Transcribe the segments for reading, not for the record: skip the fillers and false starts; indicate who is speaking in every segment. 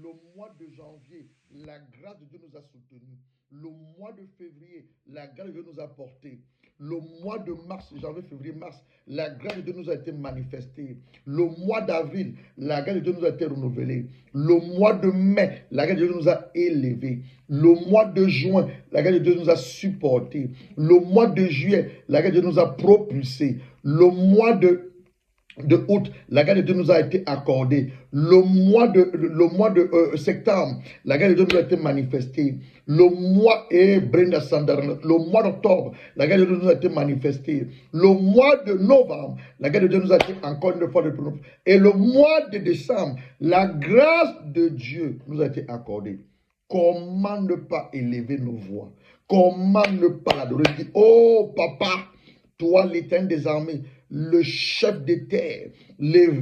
Speaker 1: Le mois de janvier, la grâce de Dieu nous a soutenus. Le mois de février, la grâce de Dieu nous a portés. Le mois de mars, janvier, février, mars, la grâce de Dieu nous a été manifestée. Le mois d'avril, la grâce de Dieu nous a été renouvelée. Le mois de mai, la grâce de Dieu nous a élevés. Le mois de juin, la grâce de Dieu nous a supportés. Le mois de juillet, la grâce de Dieu nous a propulsés. Le mois de août, la grâce de Dieu nous a été accordée. Le mois de septembre, la grâce de Dieu nous a été manifestée. Le mois le mois d'octobre, la grâce de Dieu nous a été manifestée. Le mois de novembre, la grâce de Dieu nous a été encore une fois de plus. Et le mois de décembre, la grâce de Dieu nous a été accordée. Comment ne pas élever nos voix? Comment ne pas l'adorer? Oh papa, toi l'Éternel des armées, le chef des terres, le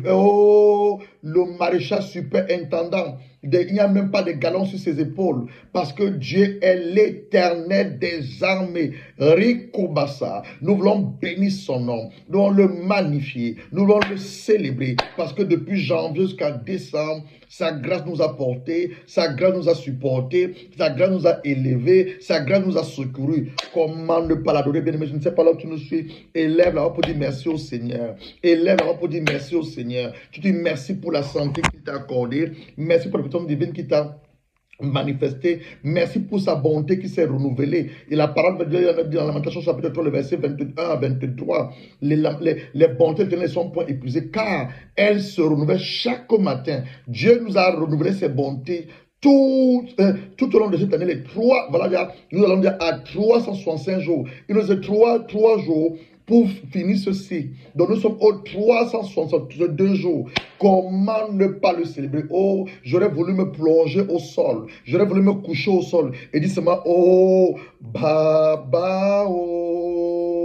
Speaker 1: maréchal superintendant, il n'y a même pas de galons sur ses épaules, parce que Dieu est l'Éternel des armées. Rikobasa, nous voulons bénir son nom, nous voulons le magnifier, nous voulons le célébrer, parce que depuis janvier jusqu'à décembre, sa grâce nous a portés, sa grâce nous a supportés, sa grâce nous a élevés, sa grâce nous a secourus. Comment ne pas l'adorer, bien-aimé? Je ne sais pas là où tu nous suis. Élève la voix pour dire merci au Seigneur. Élève la voix pour dire merci au Seigneur. Tu dis merci pour la santé qu'il t'a accordée. Merci pour la puissance divine qui t'a manifesté. Merci pour sa bonté qui s'est renouvelée. Et la parole de Dieu dit dans Lamentation chapitre 3, le verset 21 à 23. Les bontés de Dieu ne sont point épuisées, car elles se renouvellent chaque matin. Dieu nous a renouvelé ses bontés tout au long de cette année. Nous allons dire à 365 jours. Il nous reste 3 jours pour finir ceci. Donc nous sommes aux 362 jours. Comment ne pas le célébrer? Oh, j'aurais voulu me plonger au sol. J'aurais voulu me coucher au sol. Et dire seulement, oh, Baba, oh,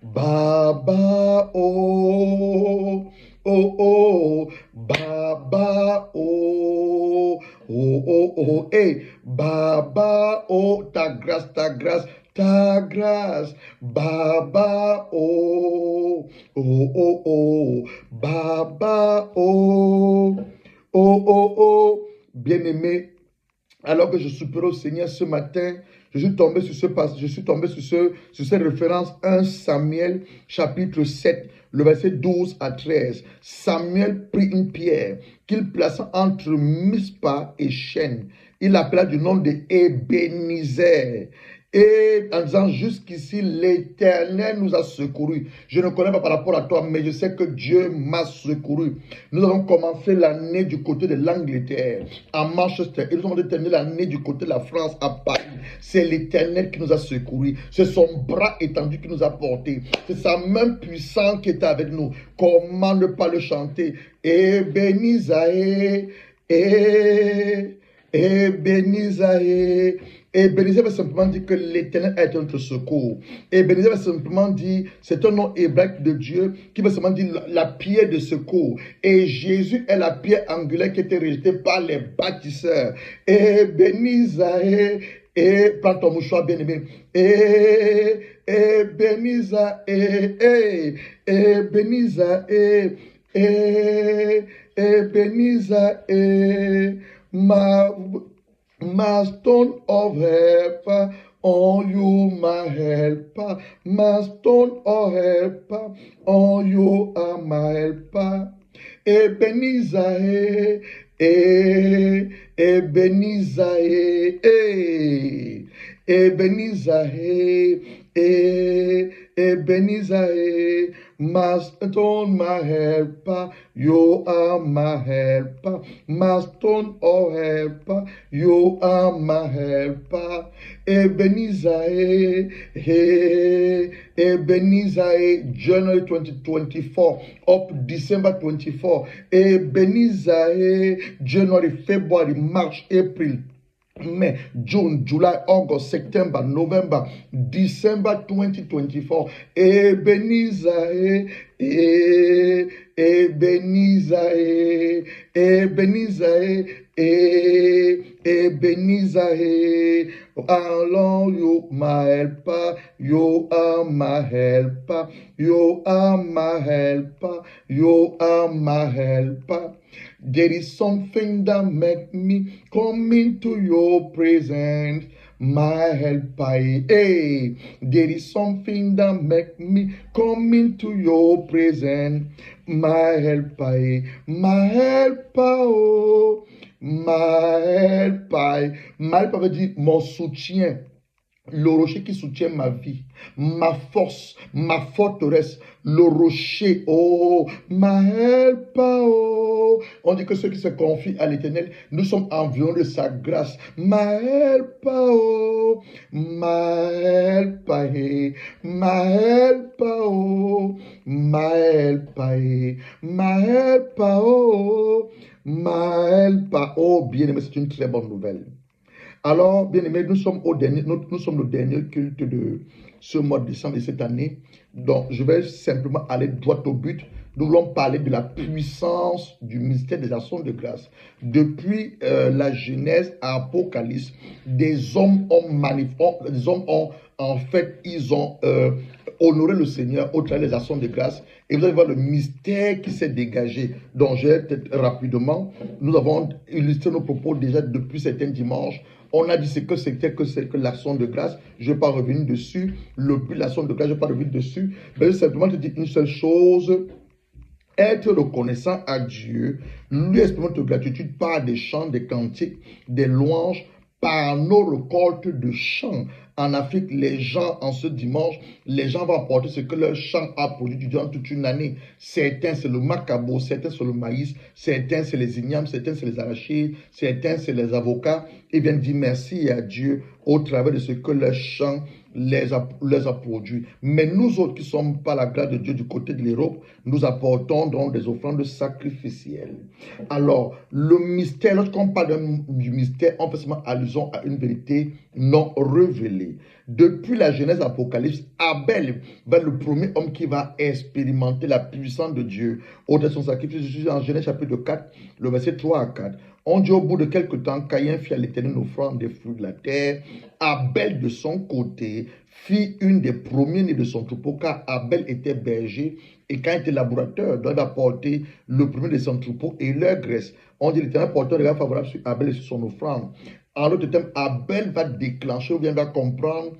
Speaker 1: Baba, oh, oh, oh, Baba, oh, oh, oh, oh, hey, Baba, oh, ta grâce, Baba, oh, oh, oh, oh, Baba, oh, oh, oh, oh, bien-aimé. Alors que je supplie au Seigneur ce matin, je suis tombé sur cette référence 1 Samuel chapitre 7, le verset 12 à 13. Samuel prit une pierre qu'il plaça entre Mispa et Chêne. Il l'appela du nom de Ebenezer. Et en disant, jusqu'ici, l'Éternel nous a secourus. Je ne connais pas par rapport à toi, mais je sais que Dieu m'a secouru. Nous avons commencé l'année du côté de l'Angleterre, à Manchester. Et nous avons terminé l'année du côté de la France, à Paris. C'est l'Éternel qui nous a secourus. C'est son bras étendu qui nous a portés. C'est sa main puissante qui était avec nous. Comment ne pas le chanter? Ebenezer, Ebenezer. Ebenezer veut simplement dire que l'Éternel est notre secours. Ebenezer veut simplement dire, c'est un nom hébraïque de Dieu qui veut simplement dire la pierre de secours. Et Jésus est la pierre angulaire qui était rejetée par les bâtisseurs. Ebenezer, et prends ton mouchoir bien-aimé. Ebenezer, Ebenezer, Ebenezer, my stone of help, on you my helper, my stone of help, on you are my helper. Ebenezer, Ebenezer, Ebenezer, Ebenezer, my stone, my helper, you are my helper, my stone, oh helper, you are my helper. Ebenezer, Ebenezer, January 2024 up December 24. Ebenezer, January, February, March, April, May, June, July, August, September, November, December 2024. Ebenezer, Ebenezer, Ebenezer, Ebenezer, how long you my helper, you are my helper, you are my helper, you are my helper. There is something that make me come into your presence, my helper. Hey, there is something that make me come into your presence, my helper, my helper. Oh. My helper. My helper veut dire mon soutien. Le rocher qui soutient ma vie, ma force, ma forteresse, le rocher, oh, ma helper, oh. On dit que ceux qui se confient à l'Éternel, nous sommes environnés de sa grâce. Ma helper, oh, ma helper, ma helper, oh, ma helper, ma helper, oh, ma helper, oh, bien-aimé, c'est une très bonne nouvelle. Alors, bien aimé, nous sommes le dernier culte de ce mois de décembre de cette année. Donc, je vais simplement aller droit au but. Nous voulons parler de la puissance du mystère des actions de grâce. Depuis la Genèse à Apocalypse, des hommes ils ont honoré le Seigneur au travers des actions de grâce. Et vous allez voir le mystère qui s'est dégagé. Donc, je vais peut-être rapidement, nous avons illustré nos propos déjà depuis certains dimanches. On a dit ce que c'était que l'action de grâce. Je ne vais pas revenir dessus. Le but de l'action de grâce, je ne vais pas revenir dessus. Mais je vais simplement te dire une seule chose. Être reconnaissant à Dieu, lui exprimer notre gratitude par des chants, des cantiques, des louanges, par nos récoltes de chants. En Afrique, les gens, en ce dimanche, les gens vont apporter ce que leur champ a produit durant toute une année. Certains, c'est le macabo, certains, c'est le maïs, certains, c'est les ignames, certains, c'est les arachides, certains, c'est les avocats. Ils viennent dire merci à Dieu au travers de ce que leur champ les a produit. Mais nous autres qui sommes par la grâce de Dieu du côté de l'Europe, nous apportons donc des offrandes sacrificielles. Alors, le mystère, lorsqu'on parle du mystère, on fait seulement allusion à une vérité non révélée. Depuis la Genèse Apocalypse, Abel va être le premier homme qui va expérimenter la puissance de Dieu au travers de son sacrifice. Je suis en Genèse chapitre 4, le verset 3 à 4. On dit au bout de quelque temps, Caïn fit à l'Éternel une offrande des fruits de la terre. Abel, de son côté, fit une des premiers-nés de son troupeau, car Abel était berger et Caïn était laborateur. Donc, il va porter le premier de son troupeau et leur graisse. On dit l'Éternel portait un regard favorable sur Abel et sur son offrande. En d'autres termes, Abel va déclencher ou bien va comprendre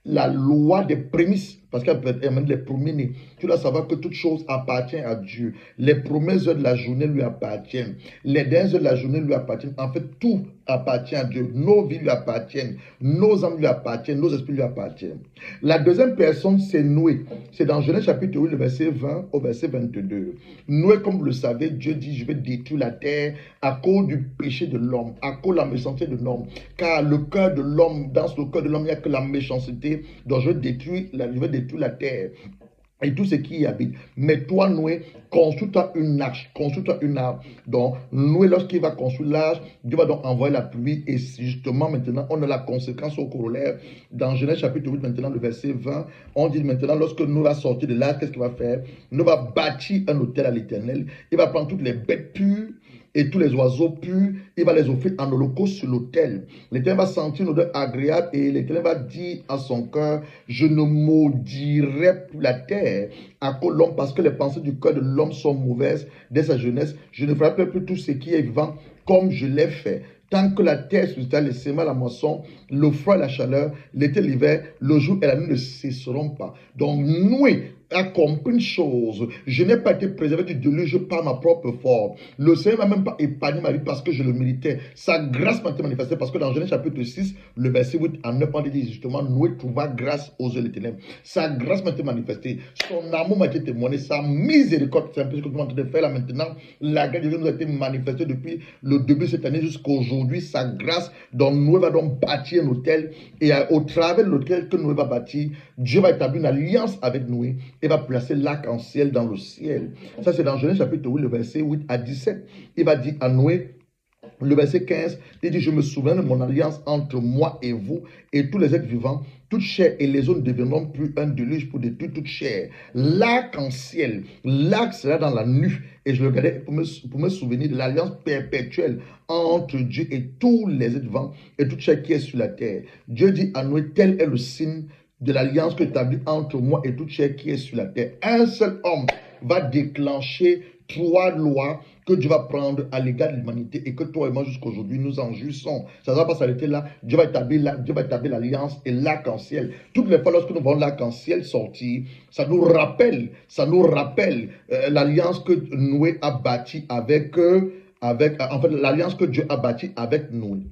Speaker 1: la loi des prémices. Parce qu'elle peut être les premiers-nés. Tu dois savoir que toute chose appartient à Dieu. Les premières heures de la journée lui appartiennent. Les dernières heures de la journée lui appartiennent. En fait, tout appartient à Dieu. Nos vies lui appartiennent. Nos âmes lui appartiennent. Nos esprits lui appartiennent. La deuxième personne, c'est Noé. C'est dans Genèse chapitre 8, le verset 20 au verset 22. Noé, comme vous le savez, Dieu dit, je vais détruire la terre à cause du péché de l'homme, à cause de la méchanceté de l'homme. Car le cœur de l'homme, dans le cœur de l'homme, il n'y a que la méchanceté. Donc je vais détruire la terre et tout ce qui y habite. Mais toi, Noé, construis-toi une arche. Construis-toi une arche. Donc, Noé, lorsqu'il va construire l'arche, Dieu va donc envoyer la pluie. Et justement, maintenant, on a la conséquence au corollaire. Dans Genèse chapitre 8, maintenant, le verset 20, on dit maintenant, lorsque Noé va sortir de l'arche, qu'est-ce qu'il va faire? Noé va bâtir un autel à l'Éternel. Il va prendre toutes les bêtes pures et tous les oiseaux purs, il va les offrir en holocauste sur l'autel. L'Éternel va sentir une odeur agréable et l'Éternel va dire à son cœur, je ne maudirai plus la terre à cause de l'homme parce que les pensées du cœur de l'homme sont mauvaises dès sa jeunesse. Je ne ferai plus tout ce qui est vivant comme je l'ai fait. Tant que la terre suscitera les semences, la moisson, le froid et la chaleur, l'été, l'hiver, le jour et la nuit ne cesseront pas. Donc, Noé a compris une chose. Je n'ai pas été préservé du déluge par ma propre force. Le Seigneur ne m'a même pas épargné ma vie parce que je le méritais. Sa grâce m'a été manifestée parce que dans Genèse chapitre 6, le verset 8 à 9, on dit justement, Noé trouva grâce aux yeux de l'Éternel. Sa grâce m'a été manifestée. Son amour m'a été témoigné. Sa miséricorde, c'est un peu ce que nous sommes en train de faire là maintenant. La grâce de Dieu nous a été manifestée depuis le début de cette année jusqu'à aujourd'hui. Sa grâce, dont Noé va donc bâtir un hôtel. Et au travers de l'hôtel que Noé va bâtir, Dieu va établir une alliance avec Noé et va placer l'arc-en-ciel dans le ciel. Ça, c'est dans Genèse chapitre 8, le verset 8 à 17. Il va dire à Noé, le verset 15, il dit, je me souviens de mon alliance entre moi et vous et tous les êtres vivants, toute chair et les eaux ne deviendront plus un déluge pour détruire toute chair. L'arc-en-ciel, l'arc sera dans la nuit. Et je le regardais pour me souvenir de l'alliance perpétuelle entre Dieu et tous les êtres vivants et toute chair qui est sur la terre. Dieu dit à Noé, tel est le signe de l'alliance que j'établis entre moi et toute chair qui est sur la terre. Un seul homme va déclencher 3 lois que Dieu va prendre à l'égard de l'humanité et que toi et moi jusqu'à aujourd'hui nous en jouissons. Ça ne va pas s'arrêter là. Dieu va établir l'alliance et l'arc-en-ciel. Toutes les fois lorsque nous voyons l'arc-en-ciel sortir, ça nous rappelle l'alliance que Noé a bâtie avec l'alliance que Dieu a bâtie avec Noé.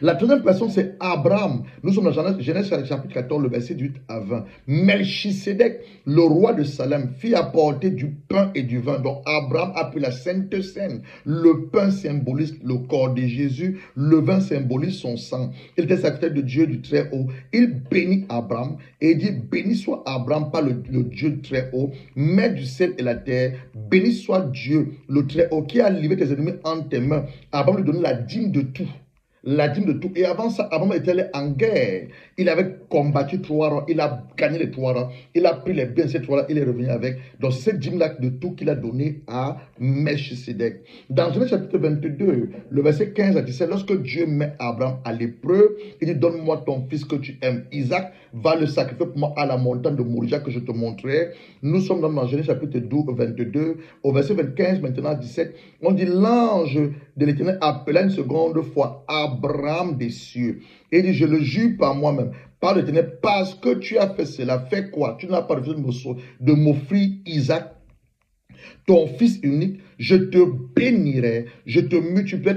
Speaker 1: La troisième personne, c'est Abraham. Nous sommes dans Genèse chapitre 14, le verset 8 à 20. Melchisédek, le roi de Salem, fit apporter du pain et du vin. Donc Abraham a pris la Sainte Seine. Le pain symbolise le corps de Jésus. Le vin symbolise son sang. Il était serviteur de Dieu du Très-Haut. Il bénit Abraham et dit, béni soit Abraham par le Dieu du Très-Haut, maître du ciel et la terre. Béni soit Dieu, le Très-Haut, qui a livré tes ennemis entre tes mains. Abraham lui donnait la dîme de tout. La dîme de tout. Et avant ça, Abraham était allé en guerre. Il avait combattu 3 rois. Il a gagné les 3 rois. Il a pris les biens de ces 3 rois. Il est revenu avec. Donc, c'est cette dîme-là de tout qu'il a donné à Melchisédek. Dans Genèse chapitre 22, le verset 15 à 17, lorsque Dieu met Abraham à l'épreuve, il dit, donne-moi ton fils que tu aimes. Isaac va le sacrifier pour moi à la montagne de Moria que je te montrerai. Nous sommes dans Genèse chapitre 22, au verset 25, maintenant 17. On dit, l'ange de l'Éternel appela une seconde fois Abraham des cieux. Et il dit, je le jure par moi-même, par l'Éternel, parce que tu as fait cela. Fais quoi? Tu n'as pas refusé de m'offrir Isaac, ton fils unique. Je te bénirai, je multiplierai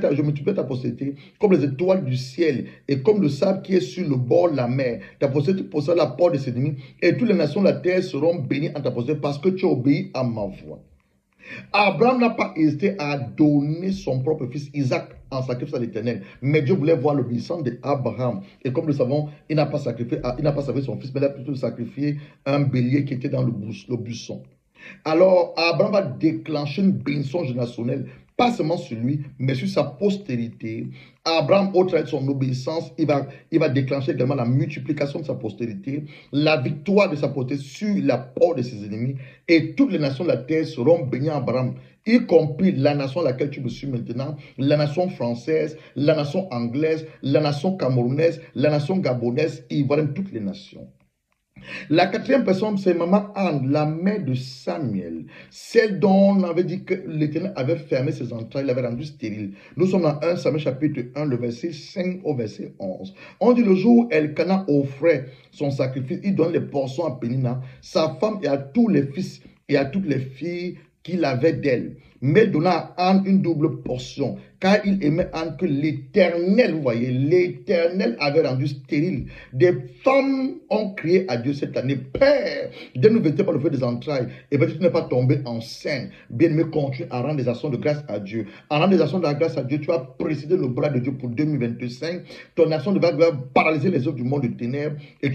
Speaker 1: ta postérité comme les étoiles du ciel et comme le sable qui est sur le bord de la mer. Ta postérité possède la porte de ses ennemis et toutes les nations de la terre seront bénies en ta postérité parce que tu as obéi à ma voix. Abraham n'a pas hésité à donner son propre fils Isaac en sacrifice à l'Éternel. Mais Dieu voulait voir l'obéissance d'Abraham. Et comme nous le savons, il n'a pas sacrifié son fils, mais il a plutôt sacrifié un bélier qui était dans le buisson. Alors, Abraham va déclencher une bénédiction générationnelle, pas seulement sur lui, mais sur sa postérité. Abraham, au travers de son obéissance, il va déclencher également la multiplication de sa postérité, la victoire de sa postérité sur la porte de ses ennemis, et toutes les nations de la terre seront bénies à Abraham, y compris la nation à laquelle tu me suis maintenant, la nation française, la nation anglaise, la nation camerounaise, la nation gabonaise, ivoirienne, toutes les nations. La quatrième personne, c'est Maman Anne, la mère de Samuel, celle dont on avait dit que l'Éternel avait fermé ses entrailles, l'avait rendu stérile. Nous sommes dans 1 Samuel chapitre 1, le verset 5 au verset 11. On dit le jour où Elkana offrait son sacrifice, il donne les portions à Pénina, sa femme, et à tous les fils et à toutes les filles qu'il avait d'elle. Mais il donna à Anne une double portion, car il aimait Anne que l'Éternel, vous voyez, l'Éternel avait rendu stérile. Des femmes ont crié à Dieu cette année, Père, Dieu ne vêtait pas le feu des entrailles, et peut-être tu n'es pas tombé enceinte. Bien-aimé, continue à rendre des actions de grâce à Dieu. En rendant des actions de grâce à Dieu, tu vas précéder le bras de Dieu pour 2025. Ton action va paralyser les œuvres du monde de ténèbres, et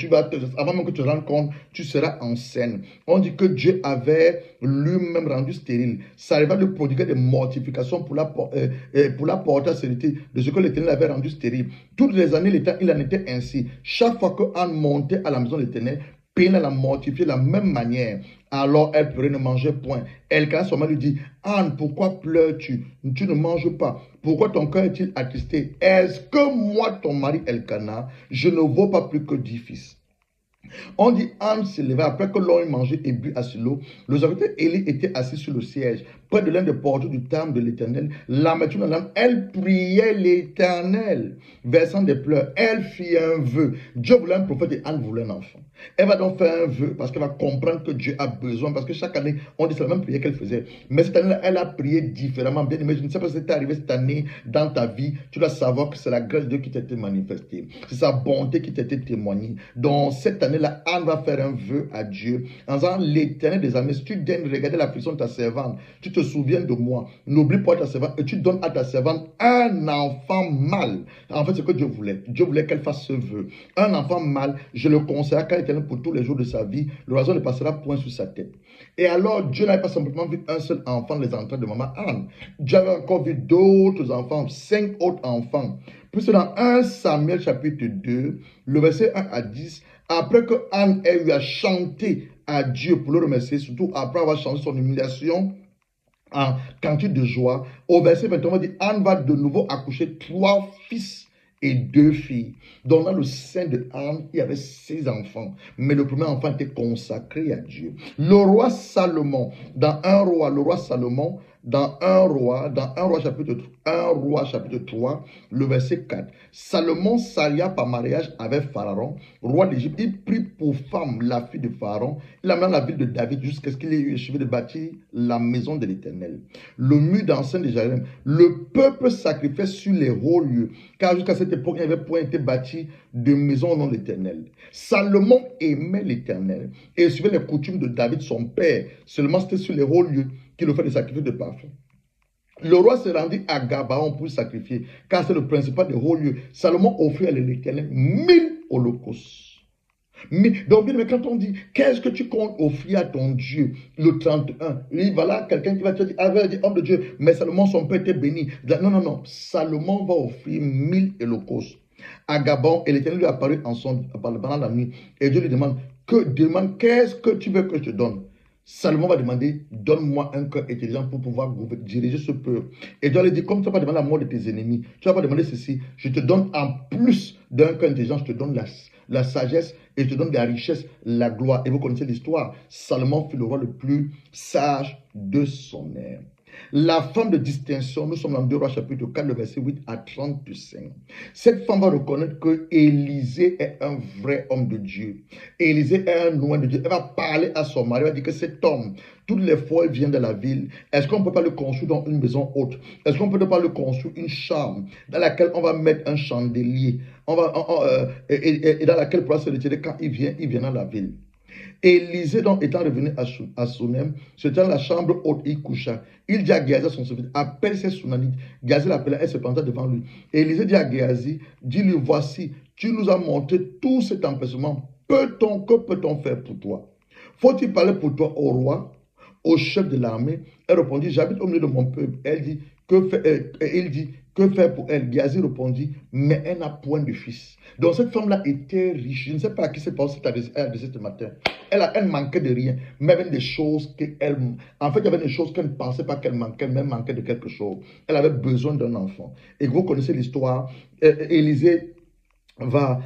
Speaker 1: avant même que tu te rendes compte, tu seras enceinte. On dit que Dieu avait lui-même rendu stérile. Ça arriva de prodiguer des mortifications pour la porter à stérilité de ce que l'Éternel avait rendu stérile. Toutes les années, il en était ainsi. Chaque fois que Anne montait à la maison de l'Éternel, Pénina la mortifiait de la même manière. Alors elle pleurait, ne mangeait point. Elkana son mari lui dit, Anne, pourquoi pleures-tu? Tu ne manges pas. Pourquoi ton cœur est-il attristé? Est-ce que moi, ton mari Elkana, je ne vaux pas plus que 10 fils? On dit Anne se leva après que l'on ait mangé et bu à Silo. Le serviteur Élie était assis sur le siège, près de l'un des porteurs du temple de l'Éternel. L'amertume dans l'âme, elle priait l'Éternel, versant des pleurs. Elle fit un vœu. Dieu voulait un prophète et Anne voulait un enfant. Elle va donc faire un vœu parce qu'elle va comprendre que Dieu a besoin. Parce que chaque année, on dit c'est la même prière qu'elle faisait. Mais cette année, elle a prié différemment. Bien aimé, je ne sais pas si c'est arrivé cette année dans ta vie. Tu dois savoir que c'est la grâce de Dieu qui t'a été manifestée. C'est sa bonté qui t'a été témoignée. Donc cette année-là, Anne va faire un vœu à Dieu en disant l'Éternel des armées, si tu daignes regarder l'affliction de ta servante, tu te souviens de moi, n'oublie pas ta servante et tu donnes à ta servante un enfant mâle. En fait, c'est ce que Dieu voulait. Dieu voulait qu'elle fasse ce vœu. Un enfant mâle, je le conseillerai à l'Éternel pour tous les jours de sa vie. L'oiseau ne passera point sur sa tête. Et alors, Dieu n'avait pas simplement vu un seul enfant les entrailles de maman Anne. Dieu avait encore vu d'autres enfants, 5 autres enfants. Puis dans 1 Samuel chapitre 2, le verset 1 à 10, après que Anne ait eu à chanter à Dieu pour le remercier, surtout après avoir changé son humiliation en cantique de joie, au verset 21, on dit Anne va de nouveau accoucher 3 fils et 2 filles. Donc dans le sein de Anne, il y avait 6 enfants. Mais le premier enfant était consacré à Dieu. Le roi Salomon, dans un roi, le roi Salomon, dans un roi chapitre 3, le verset 4. Salomon s'allia par mariage avec Pharaon, roi d'Égypte. Il prit pour femme la fille de Pharaon. Il amena la ville de David jusqu'à ce qu'il ait eu achevé de bâtir la maison de l'Éternel. Le mur d'enceinte de Jérusalem. Le peuple sacrifiait sur les hauts lieux, car jusqu'à cette époque, il n'y avait point été bâti de maison au nom de l'Éternel. Salomon aimait l'Éternel et suivait les coutumes de David, son père. Seulement, c'était sur les hauts lieux qu'il offrait des sacrifices de parfum. Le roi se rendit à Gabaon pour sacrifier, car c'est le principal des hauts lieux. Salomon offrit à l'Éternel 1000 holocaustes. Donc, bien, mais quand on dit, qu'est-ce que tu comptes offrir à ton Dieu, le 31, il voilà quelqu'un qui va te dire, homme de Dieu, mais Salomon, son père était béni. Non. Salomon va offrir 1000 holocaustes à Gabon, et l'Éternel lui apparut pendant la nuit. Et Dieu lui demande, qu'est-ce que tu veux que je te donne? Salomon va demander, donne-moi un cœur intelligent pour pouvoir diriger ce peuple. Et Dieu lui dit, comme tu vas pas demander la mort de tes ennemis, tu vas pas demander ceci, je te donne en plus d'un cœur intelligent, je te donne la sagesse et je te donne la richesse, la gloire. Et vous connaissez l'histoire, Salomon fut le roi le plus sage de son ère. La femme de distinction, nous sommes dans 2 Rois chapitre 4, le verset 8 à 35. Cette femme va reconnaître que Élisée est un vrai homme de Dieu. Élisée est un oint de Dieu. Elle va parler à son mari, elle va dire que cet homme, toutes les fois il vient de la ville, est-ce qu'on ne peut pas le construire dans une maison haute? Est-ce qu'on ne peut pas le construire une chambre dans laquelle on va mettre un chandelier et dans laquelle pourra se retirer quand il vient dans la ville? Élisée, donc, étant revenu à Sunem, se tient dans la chambre haute, il coucha. Il dit à Géhazi, son serviteur, appelle ses Sunamites. Géhazi l'appela, elle se planta devant lui. Et Élisée dit à Géhazi, dis-lui, voici, tu nous as montré tout cet empêchement. Que peut-on faire pour toi? Faut-il parler pour toi au roi, au chef de l'armée? Elle répondit, j'habite au milieu de mon peuple. Il dit, que faire pour elle? Géhazi répondit, mais elle n'a point de fils. Donc cette femme-là était riche. Je ne sais pas à qui c'est passé ce matin. Elle manquait de rien, mais avait des choses qu'elle... En fait, il y avait des choses qu'elle ne pensait pas qu'elle manquait, mais elle manquait de quelque chose. Elle avait besoin d'un enfant. Et vous connaissez l'histoire. Élisée va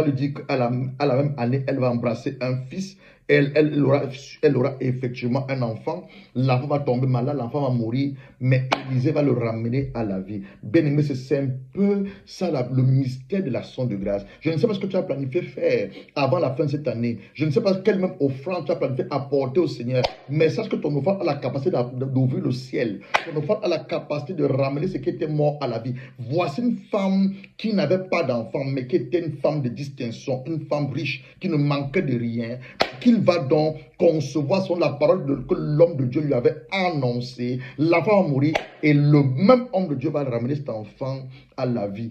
Speaker 1: lui dire qu'à la même année, elle va embrasser un fils. Elle aura effectivement un enfant. L'enfant va tomber malade, l'enfant va mourir, mais Élisée va le ramener à la vie. Bien aimé, c'est un peu ça le mystère de l'action de grâce. Je ne sais pas ce que tu as planifié faire avant la fin de cette année. Je ne sais pas quelle même offrande tu as planifié apporter au Seigneur. Mais sache que ton offrande a la capacité d'ouvrir le ciel. Ton offrande a la capacité de ramener ce qui était mort à la vie. Voici une femme qui n'avait pas d'enfant, mais qui était une femme de distinction, une femme riche, qui ne manquait de rien, qu'il va donc concevoir sur la parole que l'homme de Dieu lui avait annoncée. L'enfant va mourir et le même homme de Dieu va ramener cet enfant à la vie.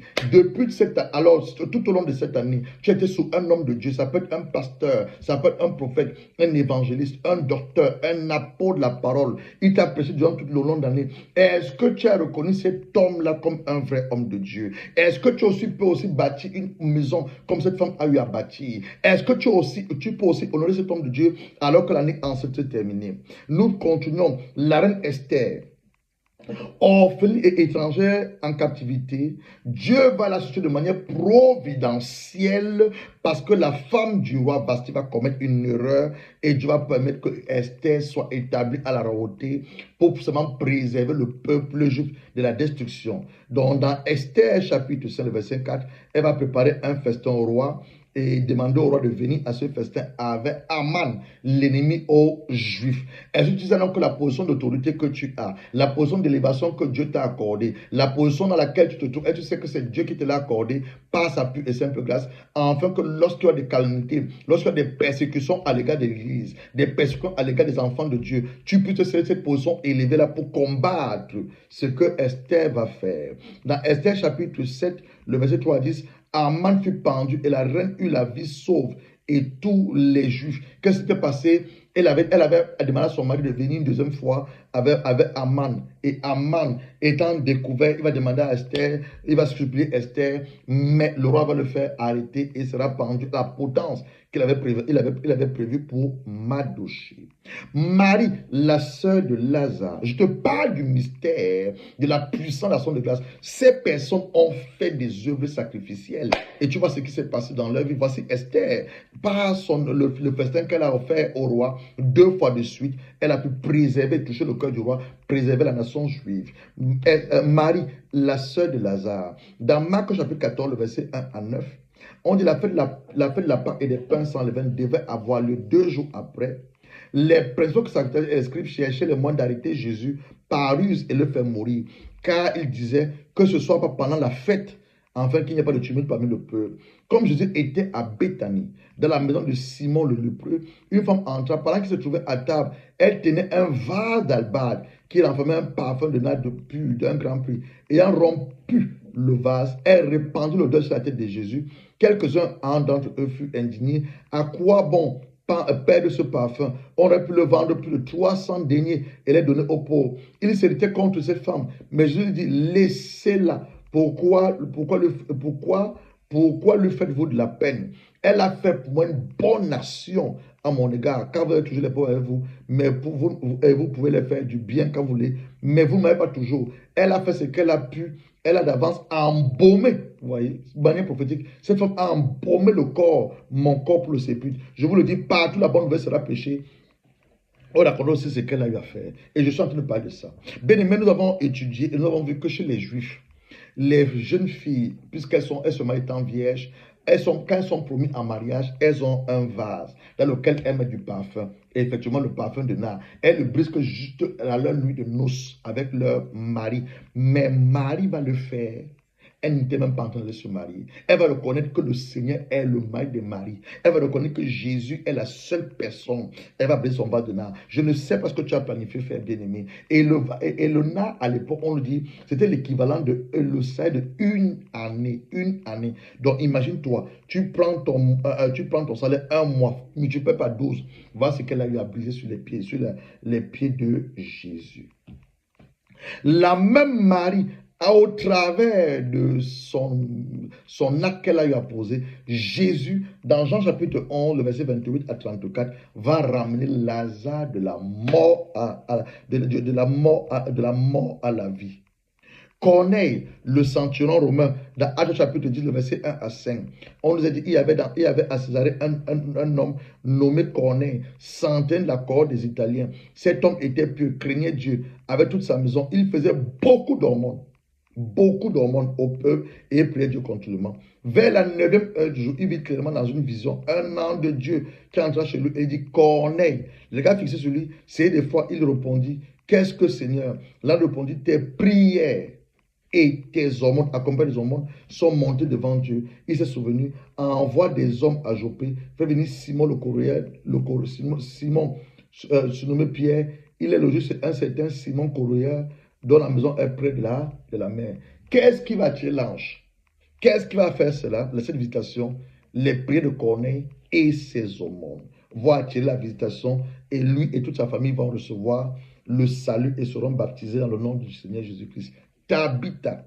Speaker 1: Alors, tout au long de cette année, tu étais sous un homme de Dieu. Ça peut être un pasteur, ça peut être un prophète, un évangéliste, un docteur, un apôtre de la parole. Il t'a apprécié durant tout le long de l'année. Est-ce que tu as reconnu cet homme-là comme un vrai homme de Dieu? Est-ce que tu peux aussi bâtir une maison comme cette femme a eu à bâtir? Est-ce que tu peux aussi honorer cet homme de Dieu alors que l'année en s'est terminée? Nous continuons. La reine Esther, orpheline et étrangère en captivité, Dieu va la chercher de manière providentielle parce que la femme du roi Vasti va commettre une erreur et Dieu va permettre que Esther soit établie à la royauté pour seulement préserver le peuple juif de la destruction. Donc dans Esther chapitre 5, verset 4, elle va préparer un festin au roi. et demandé au roi de venir à ce festin avec Aman, l'ennemi aux Juifs. Est-ce que tu sais donc que la position d'autorité que tu as, la position d'élévation que Dieu t'a accordée, la position dans laquelle tu te trouves, et tu sais que c'est Dieu qui te l'a accordée par sa pure et simple grâce, afin que lorsqu'il y a des calamités, lorsqu'il y a des persécutions à l'égard de l'Église, des persécutions à l'égard des enfants de Dieu, tu puisses te servir cette position élevée là pour combattre ce que Esther va faire. Dans Esther chapitre 7, le verset 3 10, Aman fut pendu et la reine eut la vie sauve et tous les Juifs. Qu'est-ce qui s'était passé? Elle avait demandé à son mari de venir une deuxième fois avec Aman. Et Aman, étant découvert, il va demander à Esther, il va supplier Esther, mais le roi va le faire arrêter et sera pendu. La potence qu'il avait prévu, il avait prévu pour Mardochée. Marie, la sœur de Lazare, je te parle du mystère, de la puissance de l'action de grâce. Ces personnes ont fait des œuvres sacrificielles. Et tu vois ce qui s'est passé dans leur vie. Voici Esther, par le festin qu'elle a offert au roi, 2 fois de suite, elle a pu préserver, toucher le cœur du roi, préserver la nation juive. Marie, la sœur de Lazare, dans Marc chapitre 14, le verset 1 à 9, on dit la fête de la Pâque et des pains sans levain devait avoir lieu 2 jours après. Les principaux sacrificateurs et les scribes cherchaient le moyen d'arrêter Jésus par ruse et le faire mourir, car ils disaient que ce soit pas pendant la fête, afin qu'il n'y ait pas de tumulte parmi le peuple. Comme Jésus était à Béthanie, dans la maison de Simon le lépreux, une femme entra, pendant qu'il se trouvait à table, elle tenait un vase d'albâtre qui renfermait un parfum de nard pur d'un grand prix. Ayant rompu le vase, elle répandit l'odeur sur la tête de Jésus. Quelques-uns d'entre eux furent indignés. À quoi bon perdre ce parfum? On aurait pu le vendre plus de 300 deniers et les donner aux pauvres. Il s'irritait contre cette femme, mais Jésus dit, laissez-la. Pourquoi lui faites-vous de la peine? Elle a fait pour moi une bonne action à mon égard, car vous avez toujours les pauvres avec vous, mais vous pouvez les faire du bien quand vous voulez, mais vous ne m'avez pas toujours. Elle a fait ce qu'elle a pu, elle a d'avance embaumé, vous voyez, manière prophétique, cette femme a embaumé mon corps pour le sépulcre. Je vous le dis, partout la bonne nouvelle sera prêchée. On a connu aussi ce qu'elle a eu à faire. Et je suis en train de parler de ça. Bien aimé, nous avons étudié et nous avons vu que chez les Juifs, les jeunes filles, puisqu'elles se marient étant vierges, quand elles sont promises en mariage, elles ont un vase dans lequel elles mettent du parfum. Et effectivement, le parfum de nard. Elles le brisent juste à leur nuit de noces avec leur mari. Mais Marie va le faire. Elle n'était même pas en train de se marier. Elle va reconnaître que le Seigneur est le mari de Marie. Elle va reconnaître que Jésus est la seule personne. Elle va briser son vase de nard. Je ne sais pas ce que tu as planifié faire, bien-aimé. Et le nard, à l'époque, on le dit, c'était l'équivalent de le salaire de une année. Une année. Donc, imagine-toi, tu prends ton salaire un mois, mais tu ne payes pas 12. Voilà ce qu'elle a eu à briser sur les pieds de Jésus. La même Marie, au travers de son acte qu'elle a eu à poser, Jésus, dans Jean chapitre 11, le verset 28 à 34, va ramener Lazare de la mort à la vie. Corneille, le centurion romain, dans Actes chapitre 10, le verset 1 à 5, on nous a dit qu'il y avait à Césarée un homme nommé Corneille, centaine de la cohorte des Italiens. Cet homme était pieux, craignait Dieu, avait toute sa maison. Il faisait beaucoup d'aumônes au peuple et priait Dieu continuellement. Vers la 9e heure du jour, il vit clairement dans une vision un ange de Dieu qui entra chez lui et il dit Corneille. Le gars fixé sur lui, c'est des fois il répondit, qu'est-ce que Seigneur? L'ange répondit, tes prières et tes aumônes, accompagnés des aumônes, sont montés devant Dieu. Il s'est souvenu, envoie des hommes à Jopé, fait venir Simon le courrier, Simon surnommé Pierre. Il est logé chez un certain Simon courrier, dont la maison est près de la mer. Qu'est-ce qui va attirer l'ange? Qu'est-ce qui va faire cela, cette visitation? Les prières de Corneille et ses aumônes vont attirer la visitation et lui et toute sa famille vont recevoir le salut et seront baptisés dans le nom du Seigneur Jésus-Christ. Tabitha,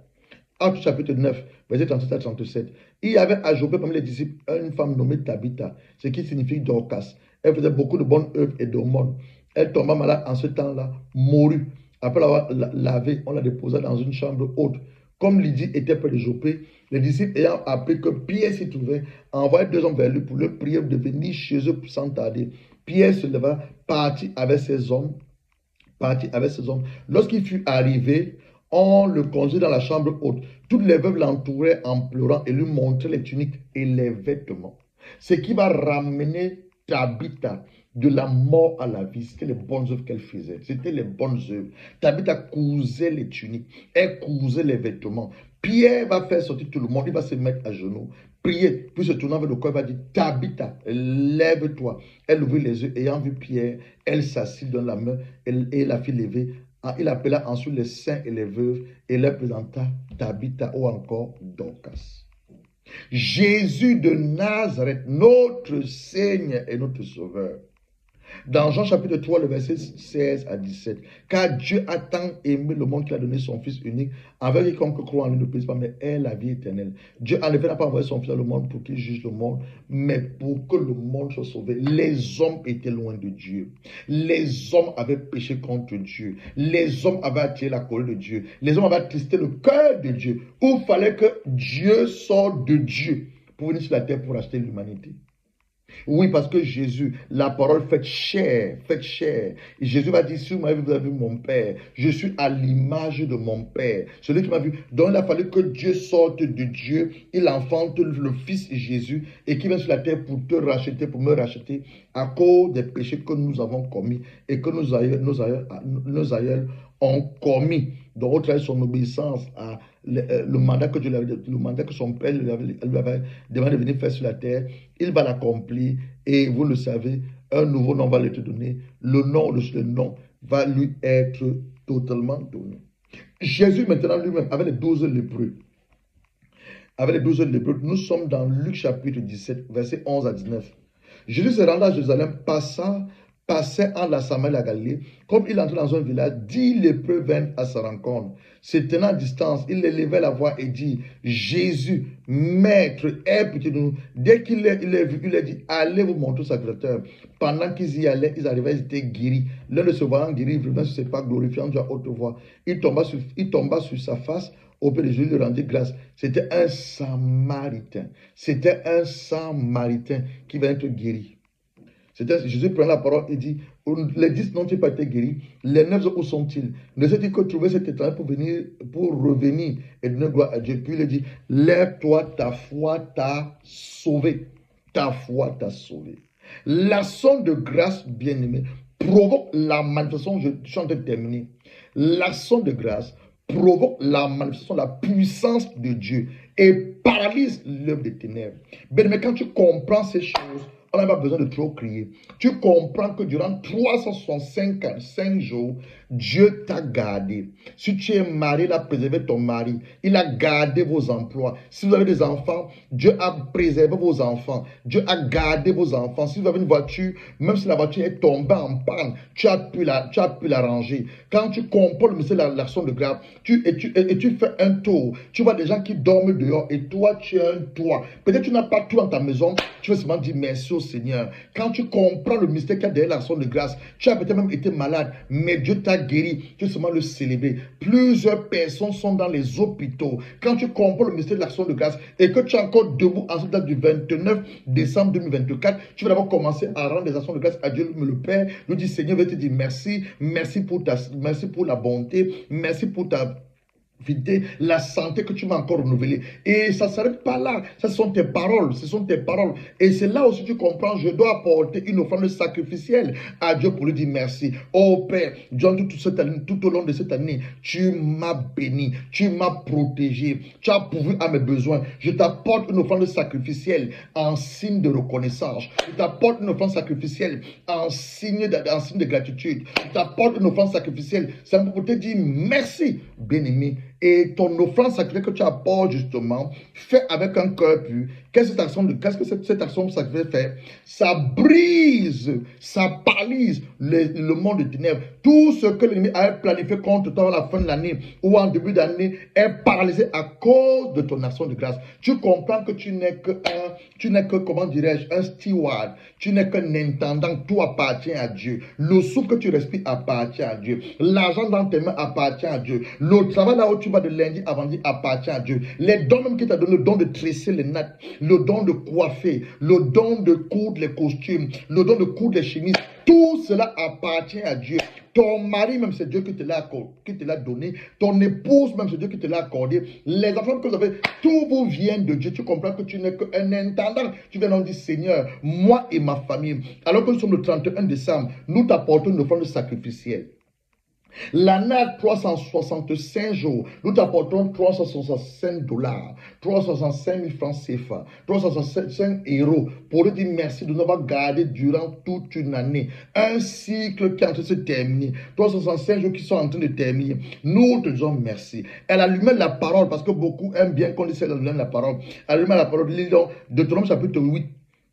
Speaker 1: Actes chapitre 9, verset 37 à 37. Il y avait à Jopé parmi les disciples une femme nommée Tabitha, ce qui signifie Dorcas. Elle faisait beaucoup de bonnes œuvres et d'aumônes. Elle tomba malade en ce temps-là, mourut. Après l'avoir lavée, on la déposa dans une chambre haute. Comme Lydie était près de Jopé, les disciples ayant appris que Pierre s'y trouvait, envoyèrent 2 hommes vers lui pour le prier de venir chez eux sans tarder. Pierre se leva, partit avec ses hommes. Lorsqu'il fut arrivé, on le conduisit dans la chambre haute. Toutes les veuves l'entouraient en pleurant et lui montraient les tuniques et les vêtements. Ce qui va ramener Tabitha de la mort à la vie, c'était les bonnes œuvres qu'elle faisait. C'était les bonnes œuvres. Tabitha cousait les tuniques, elle cousait les vêtements. Pierre va faire sortir tout le monde, il va se mettre à genoux, prier, puis se tournant vers le corps, il va dire, Tabitha, lève-toi. Elle ouvrit les yeux, ayant vu Pierre, elle s'assit dans la main et la fit lever. Il appela ensuite les saints et les veuves et leur présenta Tabitha ou encore Dorcas. Jésus de Nazareth, notre Seigneur et notre Sauveur. Dans Jean chapitre 3, le verset 16 à 17. Car Dieu a tant aimé le monde qu'il a donné son Fils unique, avec quiconque croit en lui ne périsse pas, mais ait la vie éternelle. Dieu en effet n'a pas envoyé son Fils dans le monde pour qu'il juge le monde, mais pour que le monde soit sauvé. Les hommes étaient loin de Dieu. Les hommes avaient péché contre Dieu. Les hommes avaient attiré la colère de Dieu. Les hommes avaient attristé le cœur de Dieu. Il fallait que Dieu sorte de Dieu pour venir sur la terre pour acheter l'humanité. Oui, parce que Jésus, la parole faite chair, faite chair. Et Jésus va dire, si vous m'avez vu mon Père, je suis à l'image de mon Père. Celui qui m'a vu. Donc il a fallu que Dieu sorte de Dieu, il enfante le Fils Jésus et qui vient sur la terre pour te racheter, pour me racheter à cause des péchés que nous avons commis et que nos aïeuls ont commis. Donc, au travers de son obéissance à le mandat que son père lui avait demandé de venir faire sur la terre, il va l'accomplir et vous le savez, un nouveau nom va lui être donné. Le nom va lui être totalement donné. Jésus maintenant lui-même, avec les 12 lépreux, nous sommes dans Luc chapitre 17, verset 11 à 19. Jésus se rendant à Jérusalem, passait en la Samarie et la Galilée. Comme il entrait dans un village, 10 lépreux vinrent à sa rencontre. Se tenant à distance, il élevait la voix et dit, Jésus, Maître, aie pitié de nous. Dès qu'il l'a vu, il a dit, allez vous montrer au sacrificateur. Pendant qu'ils y allaient, ils arrivaient, ils étaient guéris. L'un de se voyant guéri, revint sur ses pas, glorifiant Dieu à haute voix. Il tomba sur sa face auprès de Jésus, lui rendit grâce. C'était un Samaritain. C'était un Samaritain qui va être guéri. Jésus prend la parole et dit, les 10 n'ont-ils pas été guéris? Les 9 où sont-ils? Ne sait-il que trouver cet étranger pour revenir et donner gloire à Dieu? Puis il dit, lève-toi, ta foi t'a sauvé. Ta foi t'a sauvé. L'action de grâce, bien-aimé, provoque la manifestation, je suis en train de terminer. L'action de grâce provoque la manifestation, la puissance de Dieu et paralyse l'œuvre des ténèbres. Bien-aimé, quand tu comprends ces choses, on n'a pas besoin de trop crier. Tu comprends que durant 365 jours, Dieu t'a gardé. Si tu es marié, il a préservé ton mari. Il a gardé vos emplois. Si vous avez des enfants, Dieu a préservé vos enfants. Dieu a gardé vos enfants. Si vous avez une voiture, même si la voiture est tombée en panne, tu as pu la ranger. Quand tu comprends le mystère de l'action de grâce, tu fais un tour. Tu vois des gens qui dorment dehors et toi, tu as un toit. Peut-être que tu n'as pas tout dans ta maison. Tu vas seulement dire merci au Seigneur. Quand tu comprends le mystère qu'il y a derrière l'action de grâce, tu as peut-être même été malade, mais Dieu t'a guéri. Tu veux seulement le célébrer. Plusieurs personnes sont dans les hôpitaux. Quand tu comprends le mystère de l'action de grâce et que tu es encore debout en cette date du 29 décembre 2024, tu vas d'abord commencer à rendre des actions de grâce à Dieu, le Père. Nous dit, Seigneur, je vais te dire merci. Merci pour la bonté. Merci pour ta la santé que tu m'as encore renouvelée. Et ça ne s'arrête pas là. Ce sont tes paroles. Ce sont tes paroles. Et c'est là aussi tu comprends, je dois apporter une offrande sacrificielle à Dieu pour lui dire merci. Oh Père, durant tout au long de cette année, tu m'as béni, tu m'as protégé, tu as pourvu à mes besoins. Je t'apporte une offrande sacrificielle en signe de reconnaissance. Je t'apporte une offrande sacrificielle en signe de gratitude. Je t'apporte une offrande sacrificielle simplement pour te dire merci, bien-aimé. Et ton offrande sacrée que tu apportes justement, fait avec un cœur pur. Qu'est-ce que cette action sacrée fait? Ça brise, ça paralyse le monde de ténèbres. Tout ce que l'ennemi a planifié contre toi à la fin de l'année ou en début d'année est paralysé à cause de ton action de grâce. Tu comprends que tu n'es que, comment dirais-je, un steward. Tu n'es qu'un intendant. Tout appartient à Dieu. Le souffle que tu respires appartient à Dieu. L'argent dans tes mains appartient à Dieu. Le travail là où tu vas de lundi à vendredi appartient à Dieu. Les dons même qui t'a donné, le don de tresser les nattes, le don de coiffer, le don de coudre les costumes, le don de coudre les chemises, tout cela appartient à Dieu. Ton mari, même, c'est Dieu qui te l'a accordé, qui te l'a donné. Ton épouse, même, c'est Dieu qui te l'a accordé. Les enfants que vous avez, tout vous vient de Dieu. Tu comprends que tu n'es qu'un intendant. Tu viens donc dire, Seigneur, moi et ma famille, alors que nous sommes le 31 décembre, nous t'apportons une offrande sacrificielle. L'année a 365 jours. Nous t'apportons 365 dollars, 365 000 francs CFA, 365 euros pour te dire merci de nous avoir gardé durant toute une année. Un cycle qui est en train de se terminer. 365 jours qui sont en train de terminer. Nous te disons merci. Elle allumait la parole parce que beaucoup aiment bien qu'on dise la parole. Elle allumait la parole. Lisons Deutéronome chapitre 8.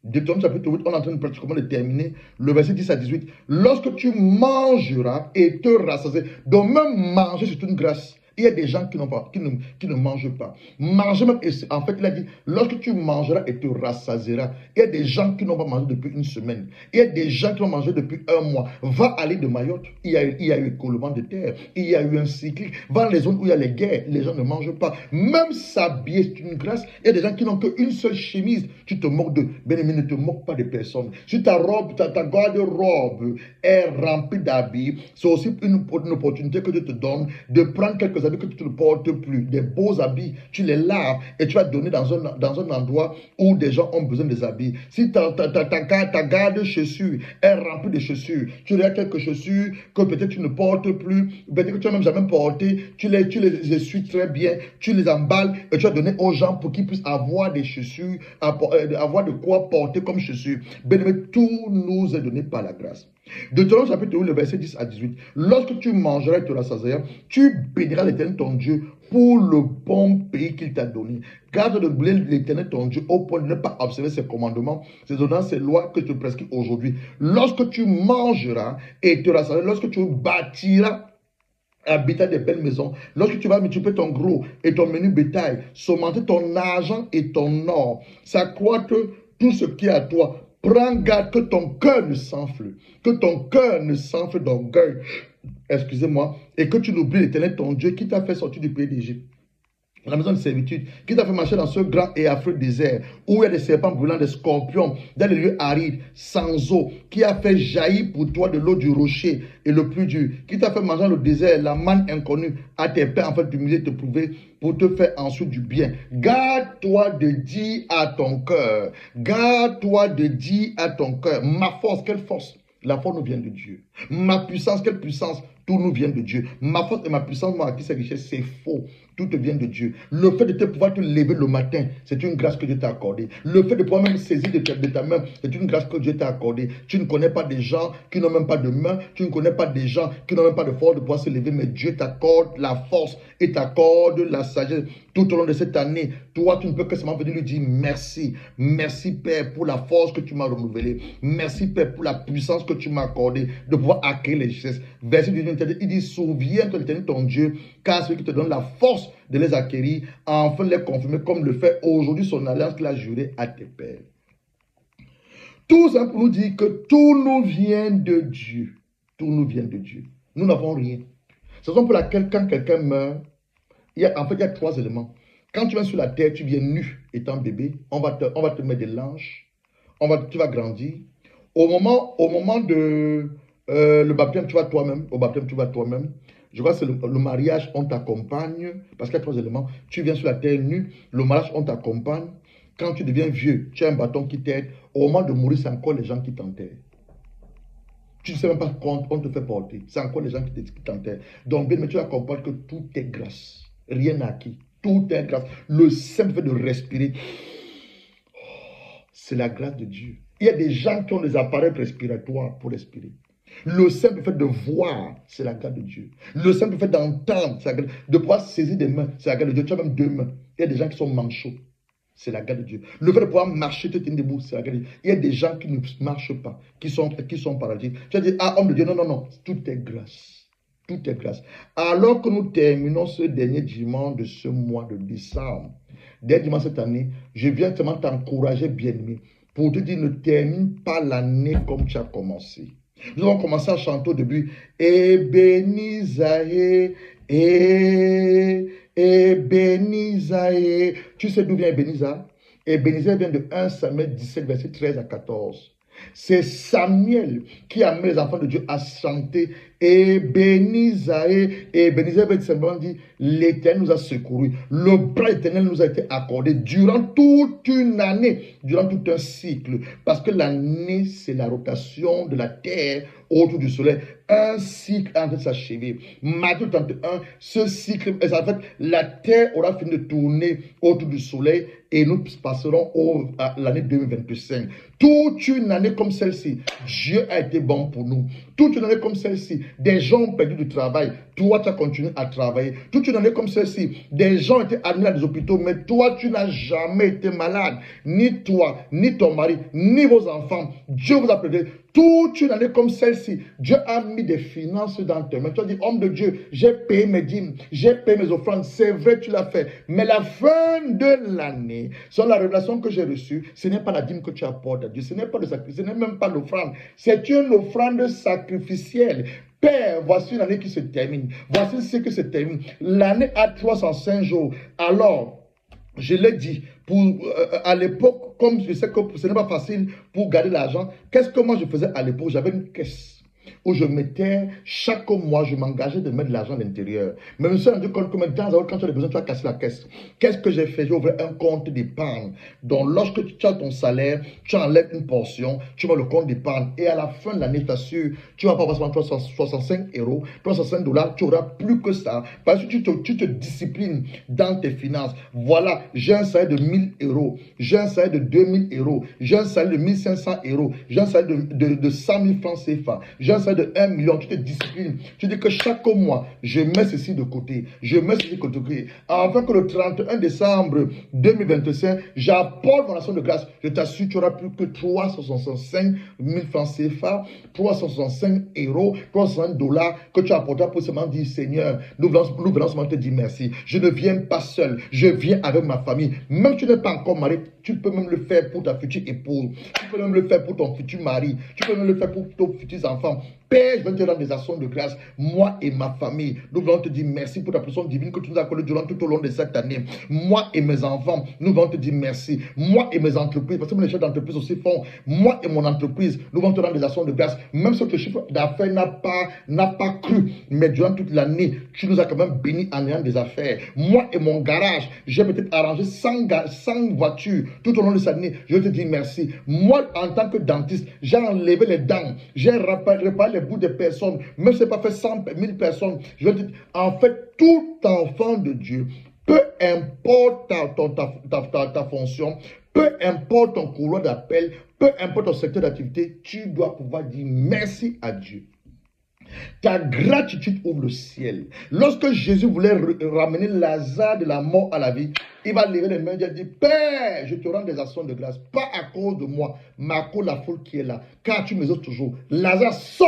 Speaker 1: Deutéronome chapitre 8, on est en train de pratiquement de terminer le verset 10 à 18. Lorsque tu mangeras et te rassasier, donc même manger c'est une grâce. Il y a des gens qui ne mangent pas. Manger même, en fait, il a dit, lorsque tu mangeras et te rassasieras, il y a des gens qui n'ont pas mangé depuis une semaine. Il y a des gens qui ont mangé depuis un mois. Va aller de Mayotte, il y a eu écoulement de terre, il y a eu un cyclique. Va dans les zones où il y a les guerres, les gens ne mangent pas. Même s'habiller, c'est une grâce. Il y a des gens qui n'ont qu'une seule chemise. Tu te moques d'eux. Bien-aimé, ne te moque pas de personne. Si ta robe, ta garde-robe est remplie d'habits, c'est aussi une opportunité que Dieu te donne de prendre quelques habits que tu ne portes plus, des beaux habits, tu les laves et tu vas donner dans un endroit où des gens ont besoin des habits. Si ta garde chaussure est remplie de chaussures, tu as quelques chaussures que peut-être tu ne portes plus, peut-être que tu n'as même jamais porté, tu les essuies très bien, tu les emballes et tu vas donner aux gens pour qu'ils puissent avoir des chaussures, avoir de quoi porter comme chaussures. Bien-aimé, tout nous est donné par la grâce. Deutéronome chapitre 8, le verset 10 à 18. Lorsque tu mangeras et te rassasieras, tu béniras l'Éternel ton Dieu pour le bon pays qu'il t'a donné. Garde de blé l'Éternel ton Dieu au point de ne pas observer ses commandements, ses ordonnances, ses lois que je te prescris aujourd'hui. Lorsque tu mangeras et te rassasieras, lorsque tu bâtiras habitat des belles maisons, lorsque tu vas multiplier ton gros et ton menu bétail, surmonter ton argent et ton or, s'accroître tout ce qui est à toi, prends garde que ton cœur ne s'enfle, que ton cœur ne s'enfle d'orgueil, excusez-moi, et que tu n'oublies l'Éternel ton Dieu qui t'a fait sortir du pays d'Égypte, la maison de servitude, qui t'a fait marcher dans ce grand et affreux désert, où il y a des serpents brûlants, des scorpions, dans les lieux arides, sans eau, qui a fait jaillir pour toi de l'eau du rocher et le plus dur, qui t'a fait manger dans le désert, la manne inconnue, à tes pères, en fait, d'humilier, te prouver, pour te faire ensuite du bien. Garde-toi de dire à ton cœur, garde-toi de dire à ton cœur, ma force, quelle force? La force nous vient de Dieu. Ma puissance, quelle puissance? Tout nous vient de Dieu. Ma force et ma puissance m'ont acquis ces richesses, c'est faux. Tout te vient de Dieu. Le fait de te pouvoir te lever le matin, c'est une grâce que Dieu t'a accordée. Le fait de pouvoir même saisir de ta main, c'est une grâce que Dieu t'a accordée. Tu ne connais pas des gens qui n'ont même pas de main. Tu ne connais pas des gens qui n'ont même pas de force de pouvoir se lever. Mais Dieu t'accorde la force et t'accorde la sagesse. Tout au long de cette année, toi, tu ne peux que seulement venir lui dire merci. Merci, Père, pour la force que tu m'as renouvelée. Merci, Père, pour la puissance que tu m'as accordée de pouvoir acquérir les richesses. Verset 18, il dit, souviens-toi de l'Éternel ton Dieu, car celui qui te donne la force de les acquérir, enfin les confirmer comme le fait aujourd'hui son alliance qu'il a juré à tes pères. Tout ça pour nous dire que tout nous vient de Dieu. Tout nous vient de Dieu. Nous n'avons rien. C'est la raison pour laquelle quand quelqu'un meurt, il y a trois éléments. Quand tu viens sur la terre, tu viens nu étant bébé, on va te mettre des langes, tu vas grandir. Au moment de le baptême, tu vas toi-même. Au baptême, tu vas toi-même. Je crois que c'est le mariage, on t'accompagne, parce qu'il y a trois éléments. Tu viens sur la terre nu, le mariage, on t'accompagne. Quand tu deviens vieux, tu as un bâton qui t'aide. Au moment de mourir, c'est encore les gens qui t'enterrent. Tu ne sais même pas quand on te fait porter. C'est encore les gens qui t'enterrent. Donc, bien, mais tu vas comprendre que tout est grâce. Rien n'a acquis. Tout est grâce. Le simple fait de respirer, c'est la grâce de Dieu. Il y a des gens qui ont des appareils respiratoires pour respirer. Le simple fait de voir, c'est la grâce de Dieu. Le simple fait d'entendre, c'est la grâce. De pouvoir saisir des mains, c'est la grâce de Dieu. Tu as même deux mains. Il y a des gens qui sont manchots. C'est la grâce de Dieu. Le fait de pouvoir marcher, te tenir debout, c'est la grâce de Dieu. Il y a des gens qui ne marchent pas, qui sont paralysés. Tu vas dire, ah, homme de Dieu, non, non, non. Tout est grâce. Tout est grâce. Alors que nous terminons ce dernier dimanche de ce mois de décembre, dernier dimanche cette année, je viens seulement t'encourager, bien-aimé, pour te dire, ne termine pas l'année comme tu as commencé. Nous avons commencé à chanter au début, Ebenezer, Ebenezer. Tu sais d'où vient Ebenezer? Ebenezer vient de 1 Samuel 17, verset 13 à 14. C'est Samuel qui a amené les enfants de Dieu à chanter Et Bénisaïe, et Bénisaïe veut simplement dire, l'Éternel nous a secourus. Le bras éternel nous a été accordé durant toute une année, durant tout un cycle. Parce que l'année, c'est la rotation de la terre autour du soleil. Un cycle est en train de s'achever. Matthieu 31, ce cycle, en fait, la terre aura fini de tourner autour du soleil et nous passerons à l'année 2025. Toute une année comme celle-ci, Dieu a été bon pour nous. Toute une année comme celle-ci, des gens ont perdu du travail. Toi, tu as continué à travailler. Toute une année comme celle-ci, des gens ont été admis à des hôpitaux, mais toi, tu n'as jamais été malade. Ni toi, ni ton mari, ni vos enfants. Dieu vous a préservé. Toute une année comme celle-ci, Dieu a mis des finances dans tes mains. Tu as dit, homme de Dieu, j'ai payé mes dîmes, j'ai payé mes offrandes. C'est vrai, tu l'as fait. Mais la fin de l'année, selon la révélation que j'ai reçue, ce n'est pas la dîme que tu apportes à Dieu. Ce n'est pas le sacrifice, ce n'est même pas l'offrande. C'est une offrande sacrificielle. Père, voici une année qui se termine. Voici ce qui se termine. L'année a 305 jours. Alors, je l'ai dit, à l'époque, comme je sais que ce n'est pas facile pour garder l'argent, qu'est-ce que moi je faisais à l'époque? J'avais une caisse où je mettais, chaque mois, je m'engageais de mettre de l'argent à l'intérieur. Mais je me suis rendu compte que maintenant, quand tu as besoin, tu vas casser la caisse. Qu'est-ce que j'ai fait? J'ai ouvert un compte d'épargne. Donc, lorsque tu as ton salaire, tu enlèves une portion, tu vas le compte d'épargne. Et à la fin de l'année, je t'assure, tu vas pas passer 365 euros, 365 dollars, tu auras plus que ça. Parce que tu te disciplines dans tes finances. Voilà, j'ai un salaire de 1000 euros, j'ai un salaire de 2000 euros, j'ai un salaire de 1500 euros, j'ai un salaire de 100 000 francs CFA, j'ai un salaire de 1 million. Tu te disciplines. Tu dis que chaque mois, je mets ceci de côté, je mets ceci de côté. Afin que le 31 décembre 2025, j'apporte mon action de grâce. Je t'assure, tu auras plus que 365 000 francs CFA, 365 euros, 365 dollars que tu apporteras pour seulement dire, Seigneur, nous venons seulement te dire merci. Je ne viens pas seul, je viens avec ma famille. Même si tu n'es pas encore marié, tu peux même le faire pour ta future épouse. Tu peux même le faire pour ton futur mari. Tu peux même le faire pour tes futurs enfants. Père, je veux te rendre des actions de grâce, moi et ma famille. Nous voulons te dire merci pour ta personne divine que tu nous as accordée durant tout au long de cette année. Moi et mes enfants, nous voulons te dire merci. Moi et mes entreprises, parce que les chefs d'entreprise aussi font. Moi et mon entreprise, nous voulons te rendre des actions de grâce. Même si le chiffre d'affaires n'a pas cru, mais durant toute l'année, tu nous as quand même bénis en ayant des affaires. Moi et mon garage, j'ai peut-être arrangé 100 voitures tout au long de cette année. Je veux te dire merci. Moi, en tant que dentiste, j'ai enlevé les dents, j'ai réparé les bouts de personnes, même si ce n'est pas fait 100 000 personnes. Je veux dire, en fait, tout enfant de Dieu, peu importe ta fonction, peu importe ton couloir d'appel, peu importe ton secteur d'activité, tu dois pouvoir dire merci à Dieu. Ta gratitude ouvre le ciel. Lorsque Jésus voulait ramener Lazare de la mort à la vie, il va lever les mains et dire, Père, je te rends des actions de grâce, pas à cause de moi, mais à cause de la foule qui est là, car tu me oses toujours. Lazare sort.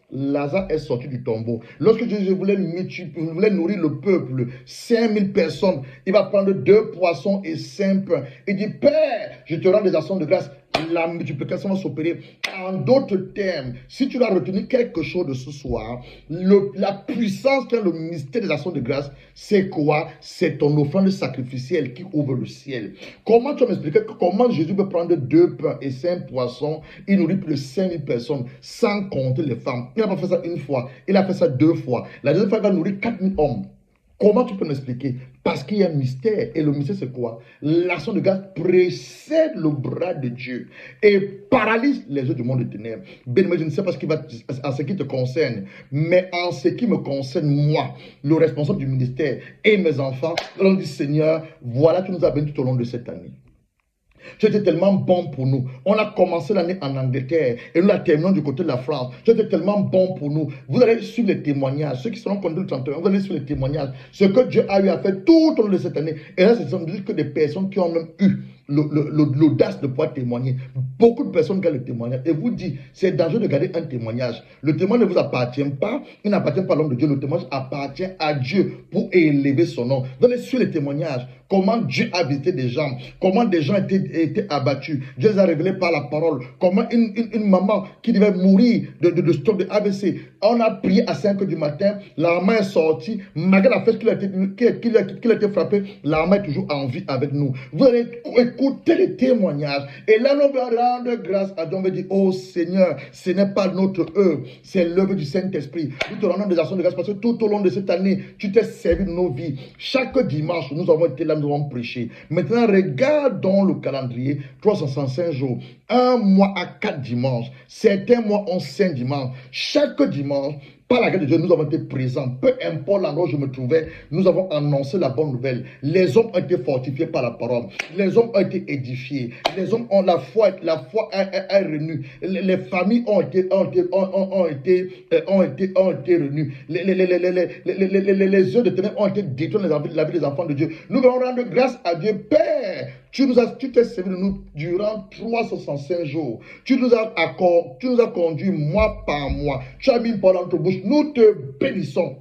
Speaker 1: Lazare est sorti du tombeau. Lorsque Jésus voulait nourrir le peuple, 5000 personnes, il va prendre 2 poissons et 5 pains. Il dit, Père, je te rends des actions de grâce. La multiplication va s'opérer. En d'autres termes, si tu dois retenir quelque chose de ce soir, la puissance qui est le mystère des actions de grâce, c'est quoi? C'est ton offrande sacrificielle qui ouvre le ciel. Comment tu vas m'expliquer comment Jésus peut prendre 2 pains et 5 poissons, il nourrit plus de 5000 personnes, sans compter les femmes? Il n'a pas fait ça une fois, il a fait ça 2 fois. La deuxième fois, il va nourrir 4000 hommes. Comment tu peux m'expliquer? Parce qu'il y a un mystère. Et le mystère, c'est quoi? L'action de grâce précède le bras de Dieu et paralyse les yeux du monde de ténèbres. Bien, je ne sais pas ce qui va en ce qui te concerne, mais en ce qui me concerne, moi, le responsable du ministère et mes enfants, on dit, Seigneur, voilà, tu nous as bénis tout au long de cette année. Tu étais tellement bon pour nous. On a commencé l'année en Angleterre et nous la terminons du côté de la France. Tu étais tellement bon pour nous. Vous allez suivre les témoignages. Ceux qui seront connus le 31, vous allez suivre les témoignages. Ce que Dieu a eu à faire tout au long de cette année. Et là, ce sont que des personnes qui ont même eu l'audace de pouvoir témoigner. Beaucoup de personnes gardent le témoignage. Et vous dites, c'est dangereux de garder un témoignage. Le témoignage ne vous appartient pas. Il n'appartient pas à l'homme de Dieu. Le témoignage appartient à Dieu pour élever son nom. Vous allez suivre les témoignages. comment Dieu a visité des gens, comment des gens étaient abattus. Dieu les a révélés par la parole. Comment une maman qui devait mourir de stroke, de AVC, on a prié à 5 h du matin, la maman est sortie, malgré la fête qu'il a été frappé, la maman est toujours en vie avec nous. Vous allez écouter les témoignages. Et là, nous allons rendre grâce à Dieu. On va dire, oh Seigneur, ce n'est pas notre œuvre, c'est l'œuvre du Saint-Esprit. Nous te rendons des actions de grâce parce que tout au long de cette année, tu t'es servi de nos vies. Chaque dimanche, nous avons été là, nous avons prêché. Maintenant, regardons le calendrier, 365 jours, un mois à 4 dimanches. Certains mois ont 5 dimanches. Chaque dimanche, par la grâce de Dieu, nous avons été présents. Peu importe l'endroit où je me trouvais, nous avons annoncé la bonne nouvelle. Les hommes ont été fortifiés par la parole. Les hommes ont été édifiés. Les hommes ont la foi est renue. Les familles ont été renues. Les yeux de ténèbres ont été détruits dans la vie des enfants de Dieu. Nous allons rendre grâce à Dieu. Père, tu t'es servi de nous durant 365 jours. Tu nous as conduits mois par mois. Tu as mis une parole dans notre bouche. Nous te bénissons.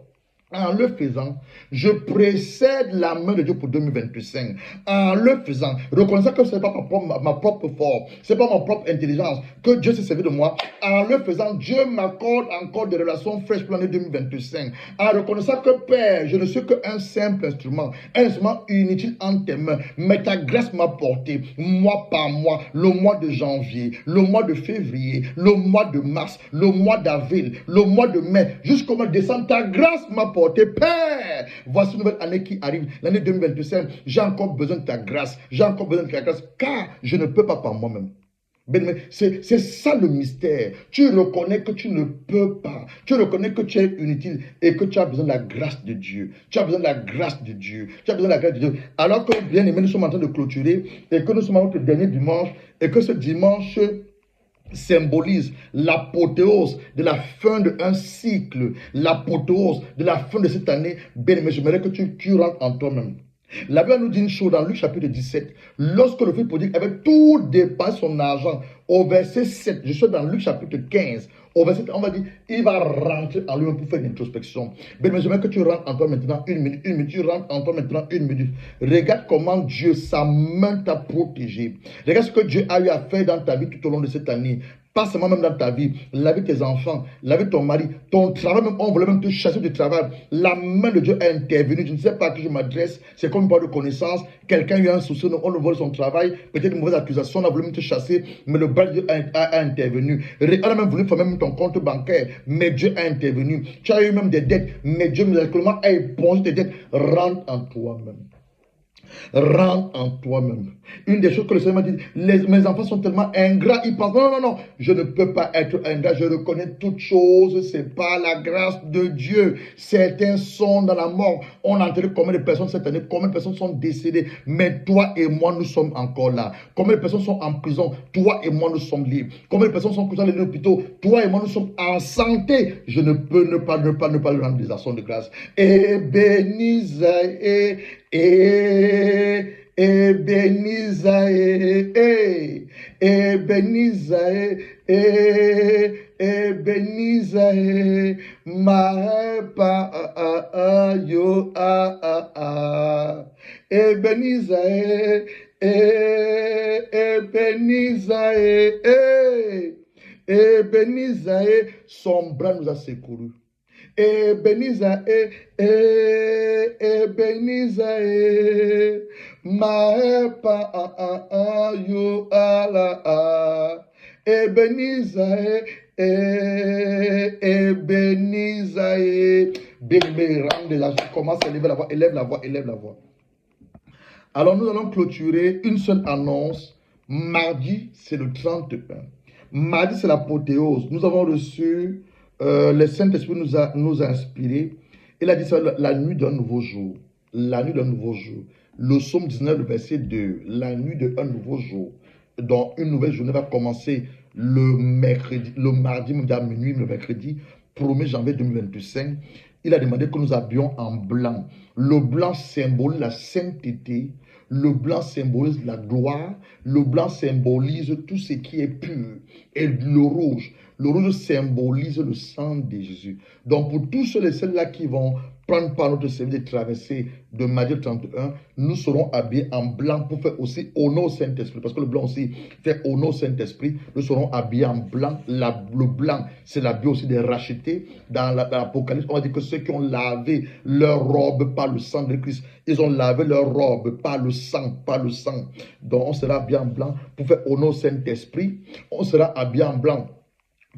Speaker 1: En le faisant, je précède la main de Dieu pour 2025. En le faisant, reconnaissant que ce n'est pas ma propre force, ce n'est pas ma propre intelligence, que Dieu s'est servi de moi. En le faisant, Dieu m'accorde encore des relations fraîches pour l'année 2025. En reconnaissant que Père, je ne suis qu'un simple instrument, un instrument inutile en tes mains, mais ta grâce m'a porté, mois par mois, le mois de janvier, le mois de février, le mois de mars, le mois d'avril, le mois de mai, jusqu'au mois de décembre, ta grâce m'a porté. Père, voici une nouvelle année qui arrive, l'année 2025. J'ai encore besoin de ta grâce, car je ne peux pas par moi-même. C'est ça le mystère. Tu reconnais que tu ne peux pas. Tu reconnais que tu es inutile et que tu as besoin de la grâce de Dieu. Tu as besoin de la grâce de Dieu. Tu as besoin de la grâce de Dieu. Alors que, bien aimé, nous sommes en train de clôturer et que nous sommes à notre dernier dimanche et que ce dimanche symbolise l'apothéose de la fin d'un cycle, l'apothéose de la fin de cette année. Bien aimé, j'aimerais que tu rentres en toi-même. La Bible nous dit une chose dans Luc chapitre 17. Lorsque le fils prodigue avait tout dépensé son argent, au verset 7, je suis dans Luc chapitre 15, au verset 7, on va dire, il va rentrer en lui-même pour faire une introspection. Bien, mais j'aimerais que tu rentres en toi maintenant une minute, tu rentres en toi maintenant une minute. Regarde comment Dieu, sa main t'a protégé. Regarde ce que Dieu a eu à faire dans ta vie tout au long de cette année. Pas seulement même dans ta vie, la vie de tes enfants, la vie de ton mari, ton travail, même on voulait même te chasser du travail. La main de Dieu a intervenu. Je ne sais pas à qui je m'adresse. C'est comme une part de connaissance. Quelqu'un a eu un souci, on le vole son travail. Peut-être une mauvaise accusation, on a voulu même te chasser. Mais le bras de Dieu a intervenu. On a même voulu faire même ton compte bancaire. Mais Dieu a intervenu. Tu as eu même des dettes. Mais Dieu miraculeusement a épongé tes dettes. Rentre en toi-même. Rentre en toi-même. Une des choses que le Seigneur m'a dit, mes enfants sont tellement ingrats, ils pensent, non, je ne peux pas être ingrat, je reconnais toutes choses, c'est pas la grâce de Dieu. Certains sont dans la mort. On a enterré combien de personnes cette année, combien de personnes sont décédées, mais toi et moi, nous sommes encore là. Combien de personnes sont en prison, toi et moi, nous sommes libres. Combien de personnes sont dans les hôpitaux, toi et moi, nous sommes en santé. Je ne peux ne pas lui rendre des actions de grâce. Et bénis Ebenezer, Ebenezer, my pa yo Ebenezer, Ebenezer, son bras nous a secourus. Ebenezer, Ebenezer, Maepa yo ala, Ebenezer, Ebenezer. Bien-aimé, commence à élever la voix, élève la voix. Alors nous allons clôturer une seule annonce. Mardi, c'est le 31. Mardi, c'est l'apothéose. Nous avons reçu, le Saint-Esprit nous a inspiré. Il a dit ça, la nuit d'un nouveau jour. La nuit d'un nouveau jour. Le psaume 19, le verset 2. La nuit d'un nouveau jour. Donc, une nouvelle journée va commencer le mardi, à minuit, le mercredi, 1er janvier 2025. Il a demandé que nous habillions en blanc. Le blanc symbolise la sainteté. Le blanc symbolise la gloire. Le blanc symbolise tout ce qui est pur. Et le rouge symbolise le sang de Jésus. Donc pour tous ceux et celles-là qui vont prendre part à notre service de traversée de Matthieu 31, nous serons habillés en blanc pour faire aussi honneur au Saint-Esprit. Parce que le blanc aussi fait honneur au Saint-Esprit. Nous serons habillés en blanc. Le blanc, c'est l'habit aussi des rachetés. Dans l'Apocalypse, on va dire que ceux qui ont lavé leur robe par le sang de Christ, ils ont lavé leur robe par le sang, par le sang. Donc on sera habillé en blanc pour faire honneur au Saint-Esprit. On sera habillé en blanc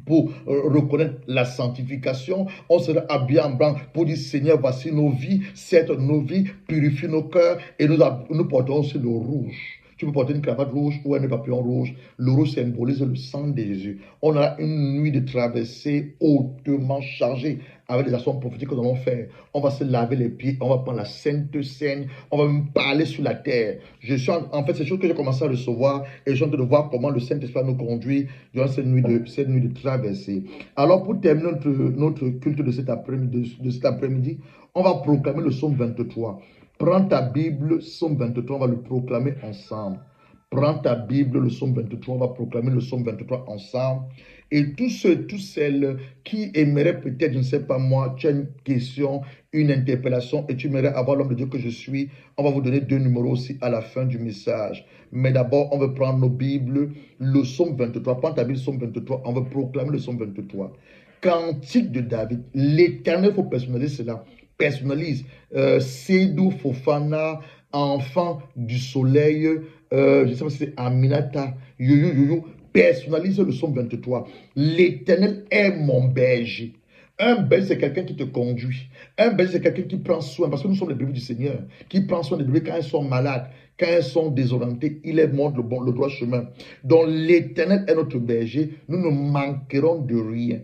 Speaker 1: pour reconnaître la sanctification. On sera habillé en blanc pour dire Seigneur, voici nos vies, certes nos vies, purifie nos cœurs et nous porterons aussi le rouge. Tu peux porter une cravate rouge ou un papillon rouge. Le rouge symbolise le sang de Jésus. On a une nuit de traversée hautement chargée avec les actions prophétiques que nous allons faire. On va se laver les pieds, on va prendre la Sainte Seine, on va même parler sur la terre. En fait, c'est chose que j'ai commencé à recevoir et je suis en train de voir comment le Saint-Esprit nous conduit durant cette nuit de traversée. Alors, pour terminer notre culte de cet après-midi, on va proclamer le psaume 23. Prends ta Bible, psaume 23, on va le proclamer ensemble. Prends ta Bible, le psaume 23, on va proclamer le psaume 23 ensemble. Et tous ceux, toutes celles qui aimeraient peut-être, je ne sais pas moi, tu as une question, une interpellation et tu aimerais avoir l'homme de Dieu que je suis, on va vous donner 2 numéros aussi à la fin du message. Mais d'abord, on va prendre nos Bibles, le psaume 23. Prends ta Bible, psaume 23, on va proclamer le psaume 23. Cantique de David. L'Éternel, il faut personnaliser cela. Personnalise. Sédou Fofana, enfant du soleil, je ne sais pas si c'est Aminata, yo. Personnalise le psaume 23. L'Éternel est mon berger. Un berger, c'est quelqu'un qui te conduit. Un berger, c'est quelqu'un qui prend soin, parce que nous sommes les bébés du Seigneur, qui prend soin des bébés quand ils sont malades, quand ils sont désorientés, il les montre le droit chemin. Donc l'Éternel est notre berger, nous ne manquerons de rien.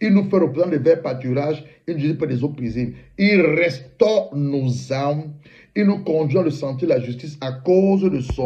Speaker 1: Il nous fait reprendre les verts pâturages, il nous dit pas des eaux paisibles. Il restaure nos âmes, il nous conduit à le sentir la justice à cause de son